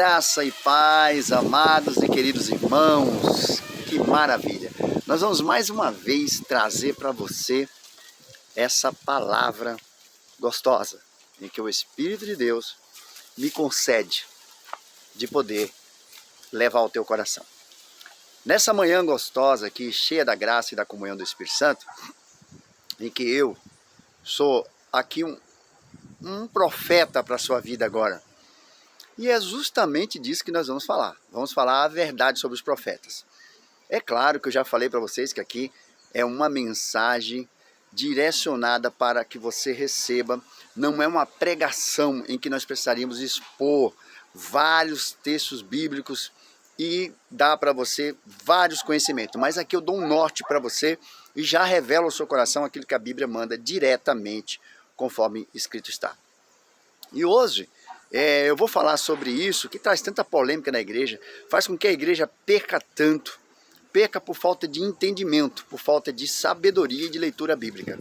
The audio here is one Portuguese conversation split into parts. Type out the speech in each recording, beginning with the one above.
Graça e paz, amados e queridos irmãos, que maravilha! Nós vamos mais uma vez trazer para você essa palavra gostosa, em que o Espírito de Deus me concede de poder levar ao teu coração. Nessa manhã gostosa aqui, cheia da graça e da comunhão do Espírito Santo, em que eu sou aqui um profeta para a sua vida agora. E é justamente disso que nós vamos falar. Vamos falar a verdade sobre os profetas. É claro que eu já falei para vocês que aqui é uma mensagem direcionada para que você receba. Não é uma pregação em que nós precisaríamos expor vários textos bíblicos e dar para você vários conhecimentos. Mas aqui eu dou um norte para você e já revelo ao seu coração aquilo que a Bíblia manda diretamente, conforme escrito está. E hoje eu vou falar sobre isso, que traz tanta polêmica na igreja, faz com que a igreja perca tanto, perca por falta de entendimento, por falta de sabedoria e de leitura bíblica.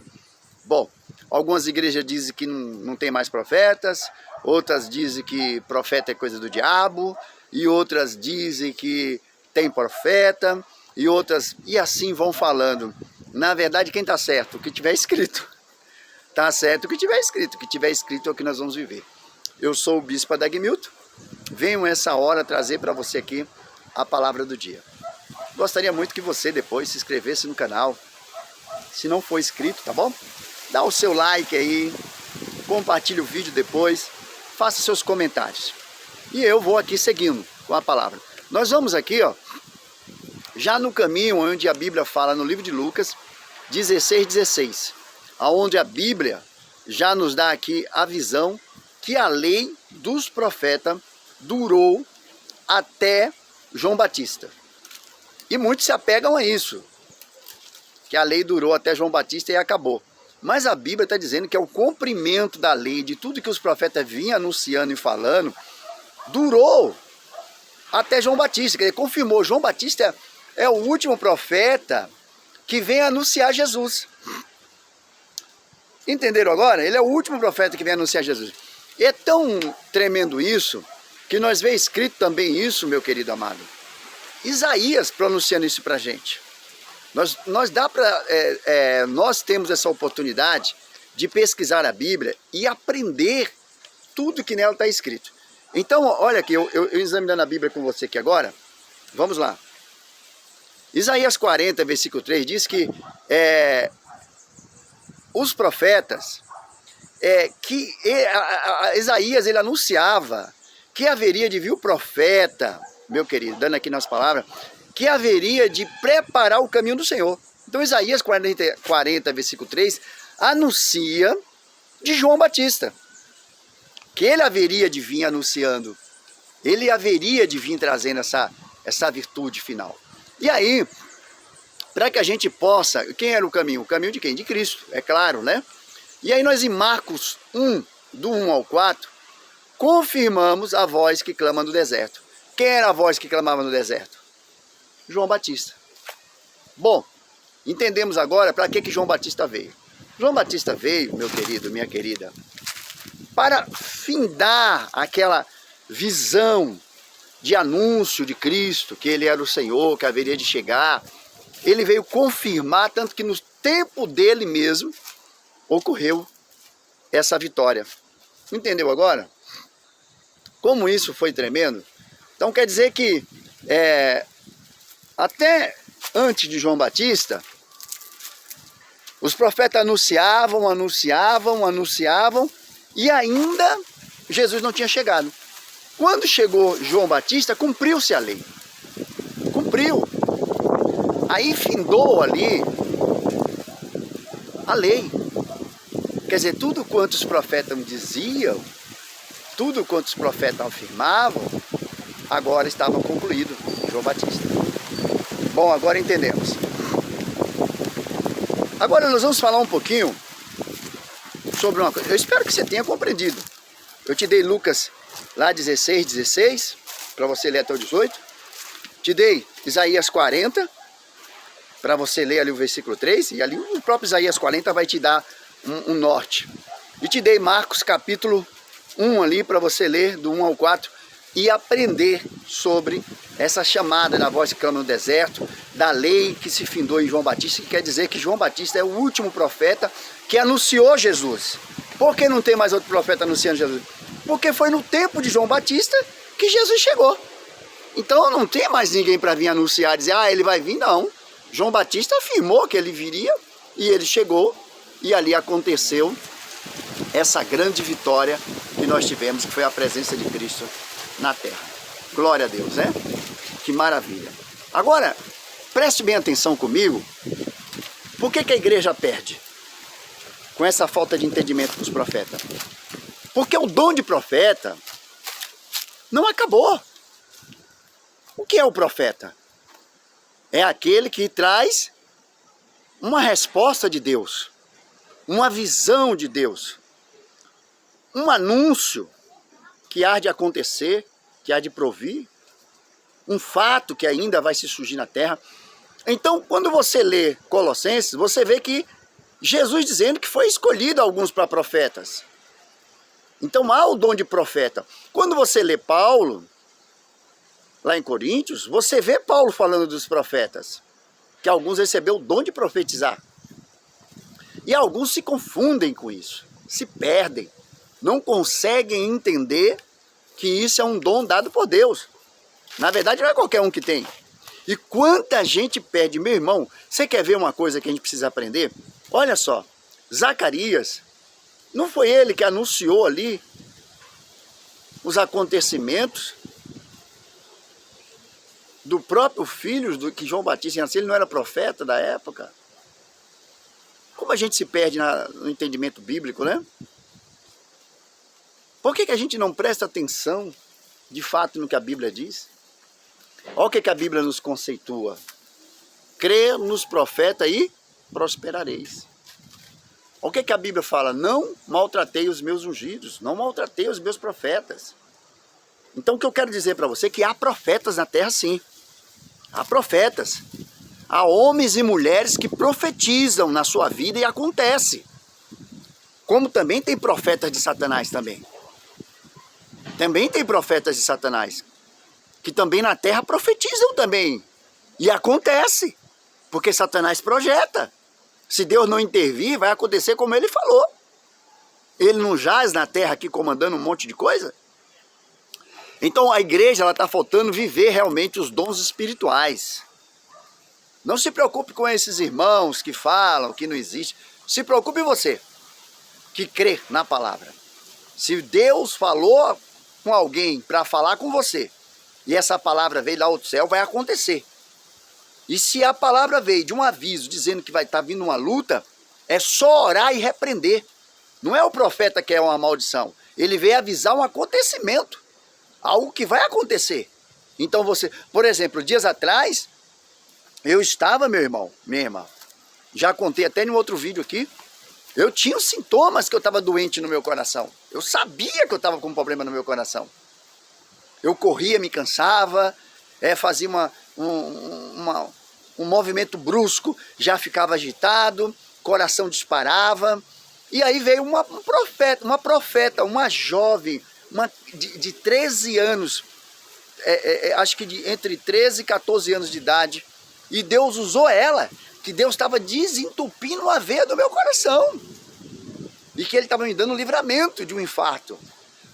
Bom, algumas igrejas dizem que não tem mais profetas, outras dizem que profeta é coisa do diabo, e outras dizem que tem profeta, e outras, e assim vão falando. Na verdade, quem está certo? O que tiver escrito. Está certo o que tiver escrito. O que tiver escrito é o que nós vamos viver. Eu sou o Bispo Adagmilton, venho essa hora trazer para você aqui a palavra do dia. Gostaria muito que você depois se inscrevesse no canal, se não for inscrito, tá bom? Dá o seu like aí, compartilhe o vídeo depois, faça seus comentários. E eu vou aqui seguindo com a palavra. Nós vamos aqui, ó, já no caminho onde a Bíblia fala no livro de Lucas 16:16, aonde a Bíblia já nos dá aqui a visão que a lei dos profetas durou até João Batista. E muitos se apegam a isso, que a lei durou até João Batista e acabou. Mas a Bíblia está dizendo que é o cumprimento da lei, de tudo que os profetas vinham anunciando e falando, durou até João Batista. Quer dizer, confirmou, João Batista é o último profeta que vem anunciar Jesus. Entenderam agora? Ele é o último profeta que vem anunciar Jesus. E é tão tremendo isso, que nós vemos escrito também isso, meu querido amado. Isaías pronunciando isso pra gente. Nós temos essa oportunidade de pesquisar a Bíblia e aprender tudo que nela está escrito. Então, olha aqui, eu examinando a Bíblia com você aqui agora, vamos lá. Isaías 40, versículo 3, diz que os profetas, Isaías ele anunciava que haveria de vir o profeta, meu querido, dando aqui nas palavras, que haveria de preparar o caminho do Senhor. Então Isaías 40, versículo 3, anuncia de João Batista, que ele haveria de vir anunciando, ele haveria de vir trazendo essa virtude final. E aí, para que a gente possa, quem era o caminho? O caminho de quem? De Cristo, é claro, né? E aí nós em Marcos 1, do 1 ao 4, confirmamos a voz que clama no deserto. Quem era a voz que clamava no deserto? João Batista. Bom, entendemos agora para que João Batista veio. João Batista veio, meu querido, minha querida, para findar aquela visão de anúncio de Cristo, que ele era o Senhor, que haveria de chegar. Ele veio confirmar, tanto que no tempo dele mesmo, ocorreu essa vitória. Entendeu agora? Como isso foi tremendo? Então quer dizer que até antes de João Batista, os profetas anunciavam, e ainda Jesus não tinha chegado. Quando chegou João Batista, cumpriu-se a lei. Cumpriu. Aí findou ali a lei. Quer dizer, tudo quanto os profetas diziam, tudo quanto os profetas afirmavam, agora estava concluído, João Batista. Bom, agora entendemos. Agora nós vamos falar um pouquinho sobre uma coisa. Eu espero que você tenha compreendido. Eu te dei Lucas lá 16, para você ler até o 18. Te dei Isaías 40, para você ler ali o versículo 3. E ali o próprio Isaías 40 vai te dar um norte. E te dei Marcos capítulo 1 ali para você ler do 1 ao 4, e aprender sobre essa chamada na voz que clama no deserto, da lei que se findou em João Batista, que quer dizer que João Batista é o último profeta que anunciou Jesus. Por que não tem mais outro profeta anunciando Jesus? Porque foi no tempo de João Batista que Jesus chegou. Então não tem mais ninguém para vir anunciar, dizer, ele vai vir, não. João Batista afirmou que ele viria e ele chegou e ali aconteceu essa grande vitória que nós tivemos, que foi a presença de Cristo na terra. Glória a Deus, né? Que maravilha. Agora, preste bem atenção comigo. Por que a igreja perde com essa falta de entendimento dos profetas? Porque o dom de profeta não acabou. O que é o profeta? É aquele que traz uma resposta de Deus, uma visão de Deus, um anúncio que há de acontecer, que há de provir, um fato que ainda vai se surgir na terra. Então, quando você lê Colossenses, você vê que Jesus dizendo que foi escolhido alguns para profetas. Então há o dom de profeta. Quando você lê Paulo, lá em Coríntios, você vê Paulo falando dos profetas, que alguns receberam o dom de profetizar. E alguns se confundem com isso, se perdem, não conseguem entender que isso é um dom dado por Deus. Na verdade, não é qualquer um que tem. E quanta gente perde, meu irmão, você quer ver uma coisa que a gente precisa aprender? Olha só, Zacarias, não foi ele que anunciou ali os acontecimentos do próprio filho do que João Batista nasceu? Ele não era profeta da época? Como a gente se perde no entendimento bíblico, né? Por que a gente não presta atenção, de fato, no que a Bíblia diz? Olha o que a Bíblia nos conceitua. Crê nos profetas e prosperareis. Olha o que a Bíblia fala. Não maltratei os meus ungidos, não maltratei os meus profetas. Então o que eu quero dizer para você é que há profetas na terra, sim. Há profetas. Há homens e mulheres que profetizam na sua vida e acontece. Como também tem profetas de Satanás também. Também tem profetas de Satanás, que também na terra profetizam também. E acontece, porque Satanás projeta. Se Deus não intervir, vai acontecer como ele falou. Ele não jaz na terra aqui comandando um monte de coisa? Então a igreja está faltando viver realmente os dons espirituais. Não se preocupe com esses irmãos que falam que não existe. Se preocupe em você, que crê na palavra. Se Deus falou com alguém para falar com você, e essa palavra veio lá do céu, vai acontecer. E se a palavra veio de um aviso dizendo que vai estar vindo uma luta, é só orar e repreender. Não é o profeta que é uma maldição. Ele veio avisar um acontecimento. Algo que vai acontecer. Então você, por exemplo, dias atrás, eu estava, meu irmão, minha irmã, já contei até em um outro vídeo aqui, eu tinha os sintomas que eu estava doente no meu coração. Eu sabia que eu estava com um problema no meu coração. Eu corria, me cansava, fazia um movimento brusco, já ficava agitado, coração disparava. E aí veio uma profeta, uma jovem, de 13 anos, acho que entre 13 e 14 anos de idade, e Deus usou ela, que Deus estava desentupindo a veia do meu coração, e que Ele estava me dando um livramento de um infarto.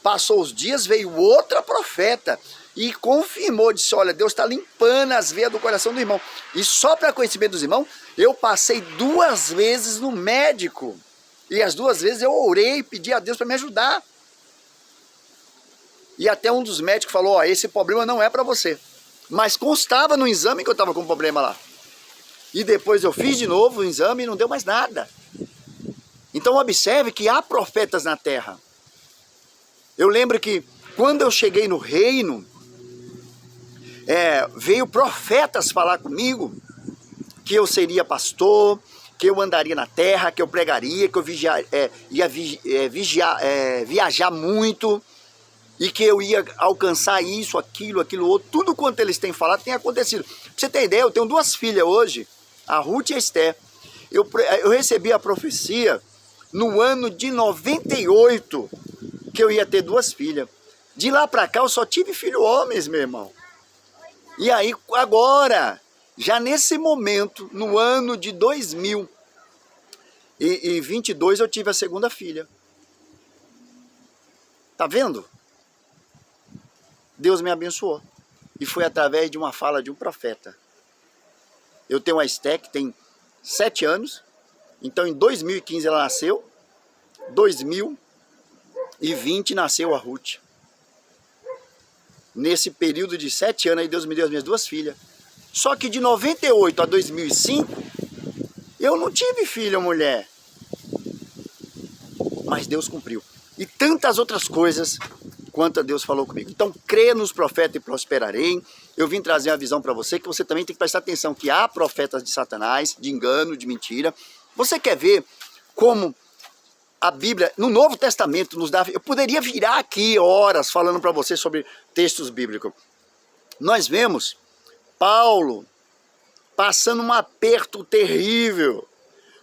Passou os dias, veio outra profeta, e confirmou, disse, olha, Deus está limpando as veias do coração do irmão. E só para conhecimento dos irmãos, eu passei 2 vezes no médico, e as 2 vezes eu orei e pedi a Deus para me ajudar. E até um dos médicos falou, ó, esse problema não é para você. Mas constava no exame que eu estava com um problema lá. E depois eu fiz de novo o exame e não deu mais nada. Então observe que há profetas na terra. Eu lembro que quando eu cheguei no reino, veio profetas falar comigo que eu seria pastor, que eu andaria na terra, que eu pregaria, que eu ia viajar muito, e que eu ia alcançar isso, aquilo outro. Tudo quanto eles têm falado tem acontecido. Pra você ter ideia, eu tenho 2 filhas hoje, a Ruth e a Esther. Eu recebi a profecia no ano de 98, que eu ia ter 2 filhas. De lá para cá eu só tive filho homens, meu irmão. E aí agora, já nesse momento, no ano de 2022, eu tive a segunda filha. Tá vendo? Deus me abençoou. E foi através de uma fala de um profeta. Eu tenho uma Esté que tem 7 anos. Então em 2015 ela nasceu. 2020 nasceu a Ruth. Nesse período de 7 anos aí Deus me deu as minhas 2 filhas. Só que de 98 a 2005 eu não tive filha mulher. Mas Deus cumpriu. E tantas outras coisas quanto Deus falou comigo. Então, crê nos profetas e prosperarei. Eu vim trazer uma visão para você, que você também tem que prestar atenção, que há profetas de Satanás, de engano, de mentira. Você quer ver como a Bíblia, no Novo Testamento, nos dá... Eu poderia virar aqui horas falando para você sobre textos bíblicos. Nós vemos Paulo passando um aperto terrível,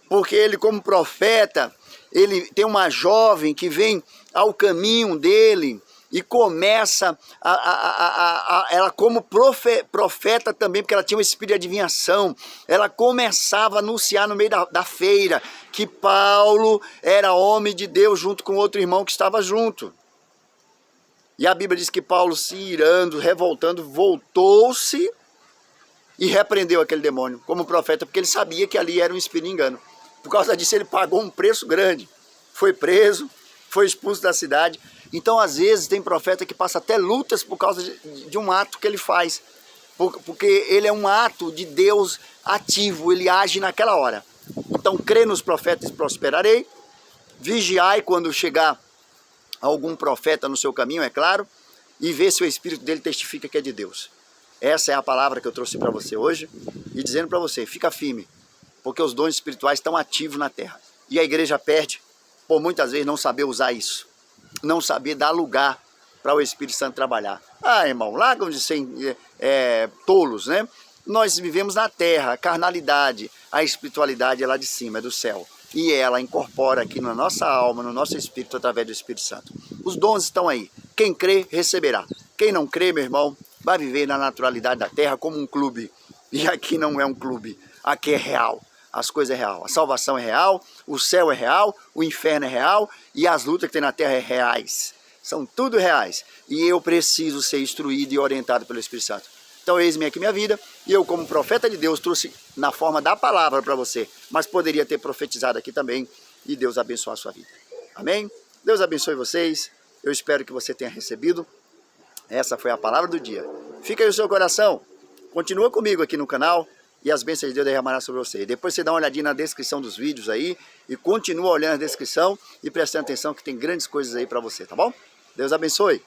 porque ele, como profeta, ele tem uma jovem que vem ao caminho dele e começa ela como profeta também, porque ela tinha um espírito de adivinhação, ela começava a anunciar no meio da feira que Paulo era homem de Deus junto com outro irmão que estava junto. E a Bíblia diz que Paulo, se irando, revoltando, voltou-se e repreendeu aquele demônio como profeta, porque ele sabia que ali era um espírito de engano. Por causa disso ele pagou um preço grande, foi preso, foi expulso da cidade. Então às vezes tem profeta que passa até lutas por causa de um ato que ele faz, porque ele é um ato de Deus ativo, ele age naquela hora. Então crê nos profetas e prosperarei, vigiai quando chegar algum profeta no seu caminho, é claro, e vê se o espírito dele testifica que é de Deus. Essa é a palavra que eu trouxe para você hoje, e dizendo para você, fica firme, porque os dons espirituais estão ativos na terra. E a igreja perde por muitas vezes não saber usar isso, não saber dar lugar para o Espírito Santo trabalhar. Ah, irmão, largam de ser tolos, né? Nós vivemos na terra, a carnalidade, a espiritualidade é lá de cima, é do céu. E ela incorpora aqui na nossa alma, no nosso espírito, através do Espírito Santo. Os dons estão aí. Quem crê, receberá. Quem não crê, meu irmão, vai viver na naturalidade da terra como um clube. E aqui não é um clube, aqui é real. As coisas é real, a salvação é real, o céu é real, o inferno é real e as lutas que tem na terra é reais. São tudo reais. E eu preciso ser instruído e orientado pelo Espírito Santo. Então eis-me aqui minha vida, e eu como profeta de Deus trouxe na forma da palavra para você, mas poderia ter profetizado aqui também, e Deus abençoe a sua vida. Amém? Deus abençoe vocês, eu espero que você tenha recebido. Essa foi a palavra do dia. Fica aí o seu coração, continua comigo aqui no canal, e as bênçãos de Deus derramará sobre você. E depois você dá uma olhadinha na descrição dos vídeos aí, e continua olhando a descrição, e prestando atenção que tem grandes coisas aí para você, tá bom? Deus abençoe.